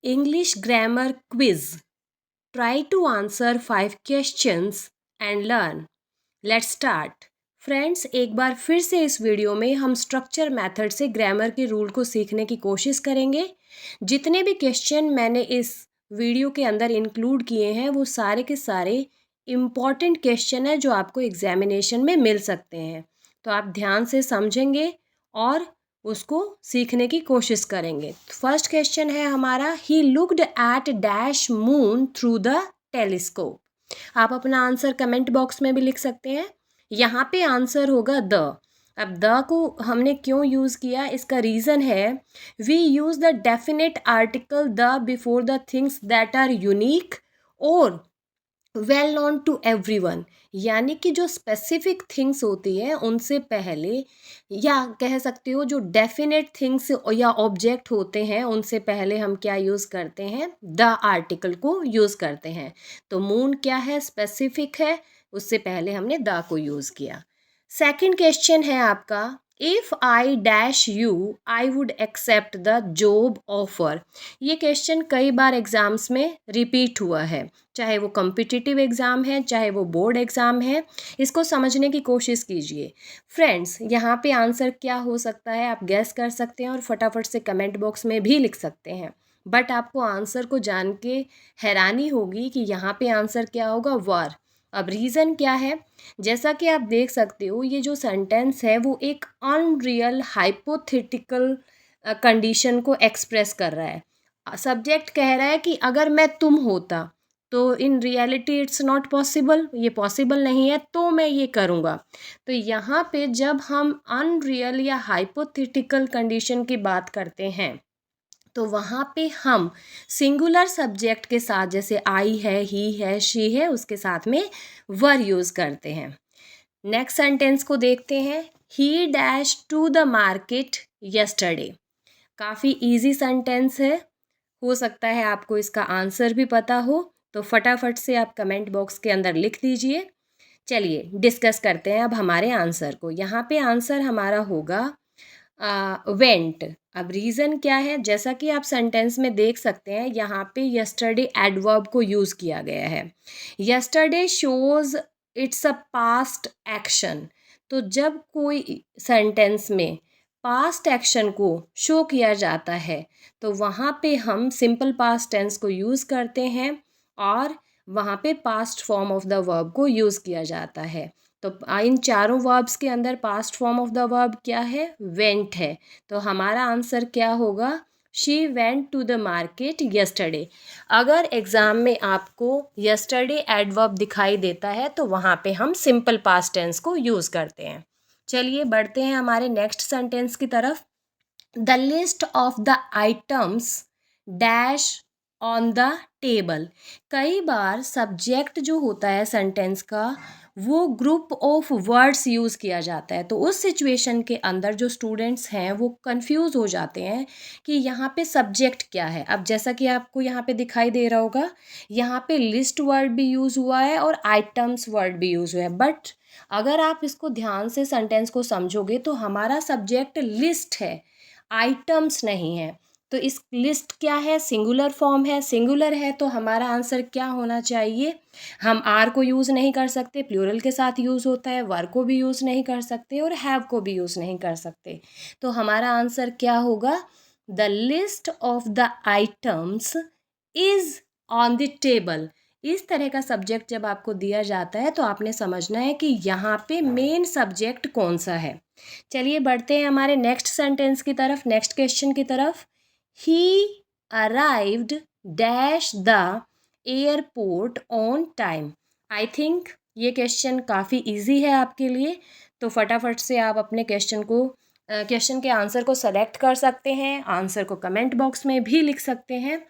English grammar quiz. Try to answer 5 questions and learn. Let's start. Friends, एक बार फिर से इस वीडियो में हम स्ट्रक्चर मेथड से ग्रामर के रूल को सीखने की कोशिश करेंगे। जितने भी क्वेश्चन मैंने इस वीडियो के अंदर इंक्लूड किए हैं वो सारे के सारे इम्पॉर्टेंट क्वेश्चन हैं जो आपको एग्जामिनेशन में मिल सकते हैं। तो आप ध्यान से समझेंगे और उसको सीखने की कोशिश करेंगे। फर्स्ट क्वेश्चन है हमारा, he looked at dash moon through the telescope. आप अपना आंसर कमेंट बॉक्स में भी लिख सकते हैं। यहाँ पे आंसर होगा द। अब द को हमने क्यों यूज़ किया, इसका रीज़न है we use the definite article the before the things that are unique और वेल नोन टू एवरीवन। यानी कि जो स्पेसिफिक थिंग्स होती है उनसे पहले, या कह सकते हो जो डेफिनेट थिंग्स या ऑब्जेक्ट होते हैं उनसे पहले हम क्या यूज़ करते हैं, द आर्टिकल को यूज़ करते हैं। तो मून क्या है, स्पेसिफिक है, उससे पहले हमने द को यूज़ किया। सेकंड क्वेश्चन है आपका, if I dash you I would accept the job offer. ये क्वेश्चन कई बार एग्ज़ाम्स में रिपीट हुआ है, चाहे वो कॉम्पिटिटिव एग्ज़ाम है चाहे वो बोर्ड एग्ज़ाम है। इसको समझने की कोशिश कीजिए। फ्रेंड्स, यहाँ पे आंसर क्या हो सकता है आप गैस कर सकते हैं और फटाफट से कमेंट बॉक्स में भी लिख सकते हैं। बट आपको आंसर को जान के हैरानी होगी कि यहाँ पे आंसर क्या होगा, वर। अब रीज़न क्या है, जैसा कि आप देख सकते हो ये जो सेंटेंस है वो एक अनरियल हाइपोथेटिकल कंडीशन को एक्सप्रेस कर रहा है। सब्जेक्ट कह रहा है कि अगर मैं तुम होता तो in reality it's not possible, ये पॉसिबल नहीं है, तो मैं ये करूँगा। तो यहाँ पे जब हम अनरियल या हाइपोथेटिकल कंडीशन की बात करते हैं तो वहाँ पे हम सिंगुलर सब्जेक्ट के साथ, जैसे आई है, ही है, शी है, उसके साथ में वर यूज़ करते हैं। नेक्स्ट सेंटेंस को देखते हैं, he dash to the market yesterday. काफ़ी इजी सेंटेंस है, हो सकता है आपको इसका आंसर भी पता हो, तो फटाफट से आप कमेंट बॉक्स के अंदर लिख दीजिए। चलिए डिस्कस करते हैं अब हमारे आंसर को। यहाँ पे आंसर हमारा होगा वेंट। अब रीज़न क्या है, जैसा कि आप सेंटेंस में देख सकते हैं यहाँ पे यस्टरडे एडवर्ब को यूज़ किया गया है। Yesterday shows it's a past action. तो जब कोई सेंटेंस में पास्ट एक्शन को शो किया जाता है तो वहाँ पे हम सिंपल पास्ट टेंस को यूज़ करते हैं और वहाँ पे past form of the verb को यूज़ किया जाता है। तो इन चारों वर्ब्स के अंदर past form of the verb क्या है, वेंट है। तो हमारा आंसर क्या होगा, she went to the market yesterday. अगर एग्ज़ाम में आपको यस्टरडे एडवर्ब दिखाई देता है तो वहाँ पे हम सिंपल पास्ट टेंस को यूज़ करते हैं। चलिए बढ़ते हैं हमारे नेक्स्ट सेंटेंस की तरफ। The list of the items dash on the table. कई बार सब्जेक्ट जो होता है सेंटेंस का वो ग्रुप ऑफ वर्ड्स यूज़ किया जाता है, तो उस सिचुएशन के अंदर जो स्टूडेंट्स हैं वो कंफ्यूज हो जाते हैं कि यहाँ पे सब्जेक्ट क्या है। अब जैसा कि आपको यहाँ पे दिखाई दे रहा होगा, यहाँ पे लिस्ट वर्ड भी यूज़ हुआ है और आइटम्स वर्ड भी यूज़ हुआ है, बट अगर आप इसको ध्यान से सेंटेंस को समझोगे तो हमारा सब्जेक्ट लिस्ट है, आइटम्स नहीं है। तो इस लिस्ट क्या है, सिंगुलर फॉर्म है, सिंगुलर है तो हमारा आंसर क्या होना चाहिए, हम आर को यूज़ नहीं कर सकते, प्लूरल के साथ यूज़ होता है, वर को भी यूज़ नहीं कर सकते और हैव को भी यूज़ नहीं कर सकते। तो हमारा आंसर क्या होगा, the list of the items is on the table. इस तरह का सब्जेक्ट जब आपको दिया जाता है तो आपने समझना है कि यहाँ पे मेन सब्जेक्ट कौन सा है। चलिए बढ़ते हैं हमारे नेक्स्ट सेंटेंस की तरफ, नेक्स्ट क्वेश्चन की तरफ। ही arrived dash the airport on time. I think ये क्वेश्चन काफ़ी इजी है आपके लिए, तो फटाफट से आप अपने क्वेश्चन के आंसर को सेलेक्ट कर सकते हैं, आंसर को कमेंट बॉक्स में भी लिख सकते हैं।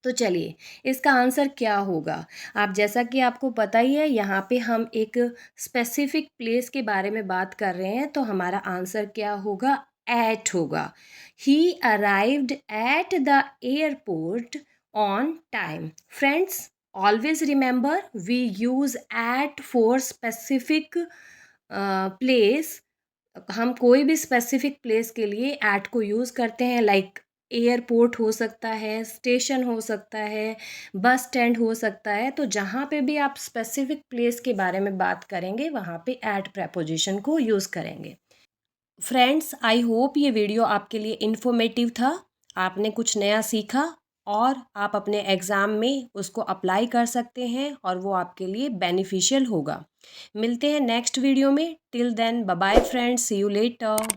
तो चलिए इसका आंसर क्या होगा। आप जैसा कि आपको पता ही है यहाँ पे हम एक स्पेसिफिक प्लेस के बारे में बात कर रहे हैं, तो हमारा आंसर क्या होगा, एट होगा। He arrived at the airport on time. Friends, always remember we use at for specific place. हम कोई भी स्पेसिफिक प्लेस के लिए एट को यूज़ करते हैं, लाइक एयरपोर्ट हो सकता है, स्टेशन हो सकता है, बस स्टैंड हो सकता है। तो जहाँ पे भी आप स्पेसिफिक प्लेस के बारे में बात करेंगे वहाँ पे एट प्रेपोजिशन को यूज़ करेंगे। फ्रेंड्स, आई होप ये वीडियो आपके लिए इन्फॉर्मेटिव था, आपने कुछ नया सीखा और आप अपने एग्ज़ाम में उसको अप्लाई कर सकते हैं और वो आपके लिए बेनिफिशियल होगा। मिलते हैं नेक्स्ट वीडियो में। Till then bye bye friends, see you letter.